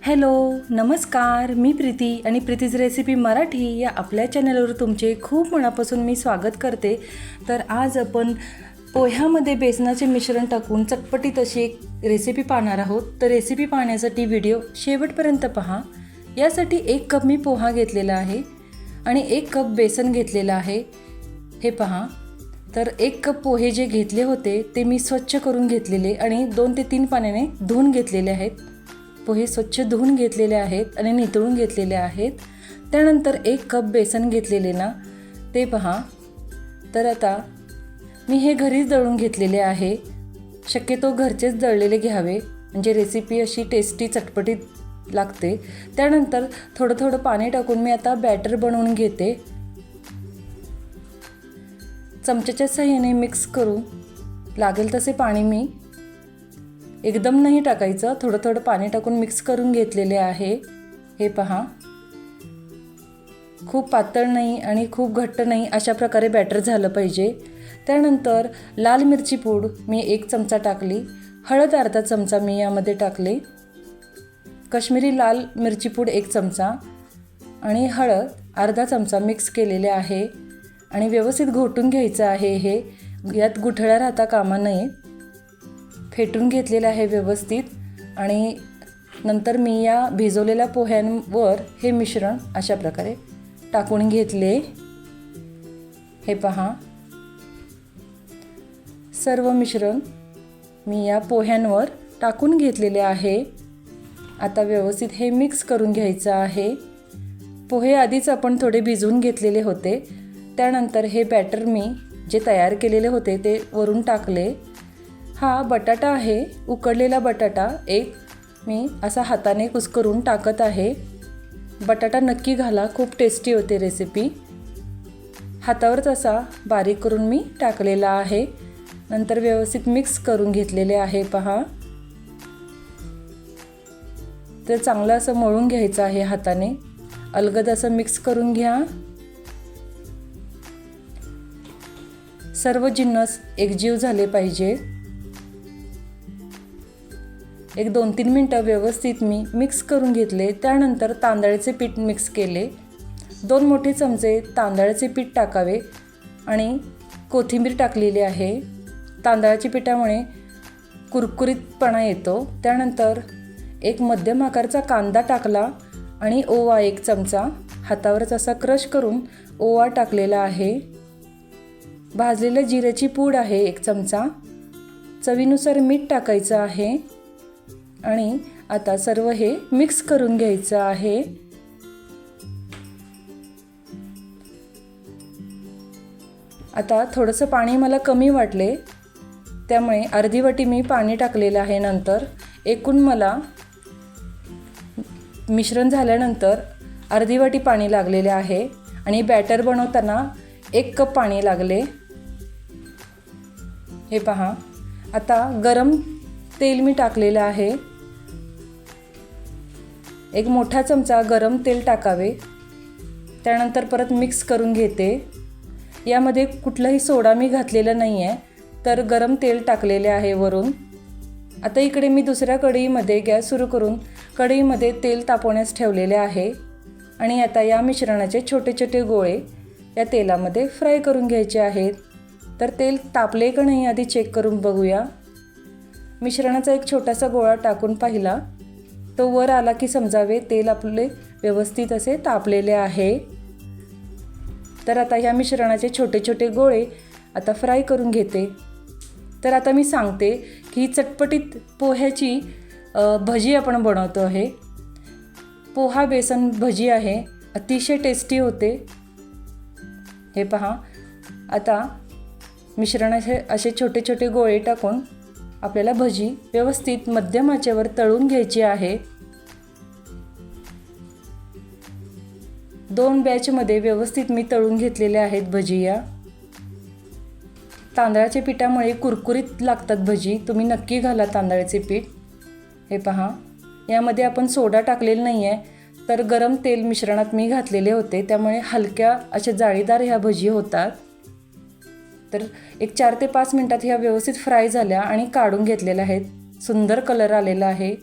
Hello नमस्कार, मी प्रीती आणि प्रीतीज recipe Marathi या आपल्या चॅनलवर तुमचे खूप मनापासून मी स्वागत करते। तर आज आपण पोह्यामध्ये बेसनाचे मिश्रण टाकून चटपटीत अशी एक रेसिपी पाहणार आहोत। तर रेसिपी पाहण्यासाठी व्हिडिओ शेवटपर्यंत पहा। यासाठी 1 कप मी पोहा घेतलेला आहे आणि 1 कप बेसन घेतलेलं आहे। हे पहा, तर 1 कप पोहे जे घेतले होते ते मी स्वच्छ करून घेतलेले आणि 2 ते 3 पाण्याने धुवून घेतलेले आहेत। पोहे स्वच्छ धुवून घेतलेले आहेत आणि नितळून घेतलेले आहेत। त्यानंतर 1 कप बेसन घेतलेले ना, ते पहा। तर आता मी हे घरीच दळून घेतलेले आहे। शक्यतो घरचेच दळलेले घ्यावे, म्हणजे रेसिपी अशी टेस्टी चटपटीत लागते। त्यानंतर थोडं थोडं पाणी टाकून मी आता बॅटर बनवून घेते। चमच्याच्या साहाय्याने मिक्स करू लागेल तसे पाणी मी एकदम नाही टाकायचं, थोडं थोडं पाणी टाकून मिक्स करून घेतलेले आहे। हे पहा, खूप पातळ नाही आणि खूप घट्ट नाही, अशा प्रकारे बॅटर झालं पाहिजे। त्यानंतर लाल मिरची पूड मी 1 चमचा टाकली, हळद अर्धा चमचा मी यामध्ये टाकले, काश्मीरी लाल मिरची पूड 1 चमचा आणि हळद अर्धा चमचा मिक्स केलेले आहे आणि व्यवस्थित घोटून घ्यायचं आहे। हे यात गुठळ्या राहता कामा नये, फेटून घेतलेलं आहे व्यवस्थित। आणि नंतर मी या भिजवलेल्या पोह्यांवर हे मिश्रण अशा प्रकारे टाकून घेतले। हे पहा, सर्व मिश्रण मी या पोह्यांवर टाकून घेतलेले आहे। आता व्यवस्थित हे मिक्स करून घ्यायचं आहे। पोहे आधीच आपण थोडे भिजवून घेतलेले होते। त्यानंतर हे बॅटर मी जे तयार केलेले होते ते वरून टाकले। हा बटाटा आहे, उकडलेला बटाटा 1 मी असा हाताने कुस्करून टाकत आहे। बटाटा नक्की घाला, खूप टेस्टी होते रेसिपी। हातावरच असा बारीक करून मी टाकलेला आहे। नंतर व्यवस्थित मिक्स करून घेतलेले आहे। पहा, तर चांगलं असं मळून घ्यायचं आहे हाताने, अलगद असं मिक्स करून घ्या। सर्व जिन्नस एकजीव झाले पाहिजे। एक 2-3 मिनटं व्यवस्थित मी मिक्स करून घेतले। त्यानंतर तांदळाचे पीठ मिक्स केले, 2 मोठे चमचे तांदळाचे पीठ टाकावे आणि कोथिंबीर टाकलेली आहे। तांदळाच्या पिठामुळे कुरकुरीतपणा येतो। त्यानंतर 1 मध्यम आकाराचा कांदा टाकला आणि ओवा 1 चमचा हातावरच असा क्रश करून ओवा टाकलेला आहे। भाजलेल्या जिऱ्याची पूड आहे 1 चमचा, चवीनुसार मीठ टाकायचं आहे आणि आता सर्व हे मिक्स करून घ्यायचं आहे। आता थोडंसं पाणी मला कमी वाटले, त्यामुळे अर्धी वाटी मी पाणी टाकलेलं आहे। नंतर एकूण मला मिश्रण झाल्यानंतर अर्धी वाटी पाणी लागलेले आहे आणि बॅटर बनवताना 1 कप पाणी लागले। हे पहा, आता गरम तेल मी टाकलेलं आहे, 1 मोठा चमचा गरम तेल टाकावे। त्यानंतर परत मिक्स करून घेते। यामध्ये कुठलाही सोडा मी घातलेला नाही आहे, तर गरम तेल टाकलेले आहे वरून। आता इकडे मी दुसऱ्या कढईमध्ये गॅस सुरू करून कढईमध्ये तेल तापवण्यास ठेवलेले आहे आणि आता या मिश्रणाचे छोटे छोटे गोळे या तेलामध्ये फ्राय करून घ्यायचे आहेत। तर तेल तापले का नाही आधी चेक करून बघूया। मिश्रणाचा एक छोटासा गोळा टाकून पाहिला, तो वर आला की समजावे तेल आपले व्यवस्थित असे तापलेले आहे। तर आता ह्या मिश्रणाचे छोटे छोटे गोळे आता फ्राय करून घेते। तर आता मी सांगते की चटपटीत पोह्याची भजी आपण बनवतो आहे। पोहा बेसन भजी आहे, अतिशय टेस्टी होते। हे पहा, आता मिश्रणाचे असे छोटे छोटे गोळे टाकून आपल्याला भजी व्यवस्थित मध्यम आचेवर तळून घ्यायची आहे। 2 बॅचमध्ये व्यवस्थित मी तळून घेतलेले आहेत भजी। या तांदळाच्या पिठामुळे कुरकुरीत लागतात भजी, तुम्ही नक्की घाला तांदळाचे पीठ। हे पहा, यामध्ये आपण सोडा टाकलेला नाही आहे, तर गरम तेल मिश्रणात मी घातलेले होते, त्यामुळे हलक्या अशा जाळीदार ह्या भजी होतात। तर एक 4 ते 5 मिनटात ह्या व्यवस्थित फ्राय झाल्या आणि काढून घेतलेल्या आहेत। सुंदर कलर आलेला आहे।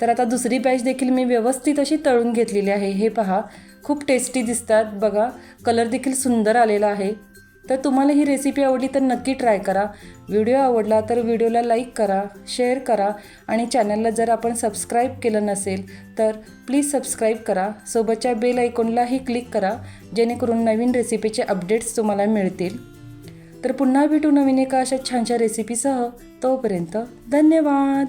तर आता दुसरी बॅच देखील मी व्यवस्थित अशी तळून घेतलेली आहे. हे पहा, खूप टेस्टी दिसतात बघा, कलर देखील सुंदर आलेला आहे. तर तुम्हाला ही रेसिपी आवडली तर नक्की ट्राय करा. व्हिडिओ आवडला तर व्हिडिओला लाईक करा, शेअर करा आणि चॅनलला जर आपण सबस्क्राईब केलं नसेल तर प्लीज सबस्क्राईब करा. सोबतच्या बेल आयकॉनलाही क्लिक करा, जेणेकरून नवीन रेसिपीचे अपडेट्स तुम्हाला मिळतील. तर पुन्हा भेटू नवीन एका अशा छानशा रेसिपीसह. तोपर्यंत धन्यवाद.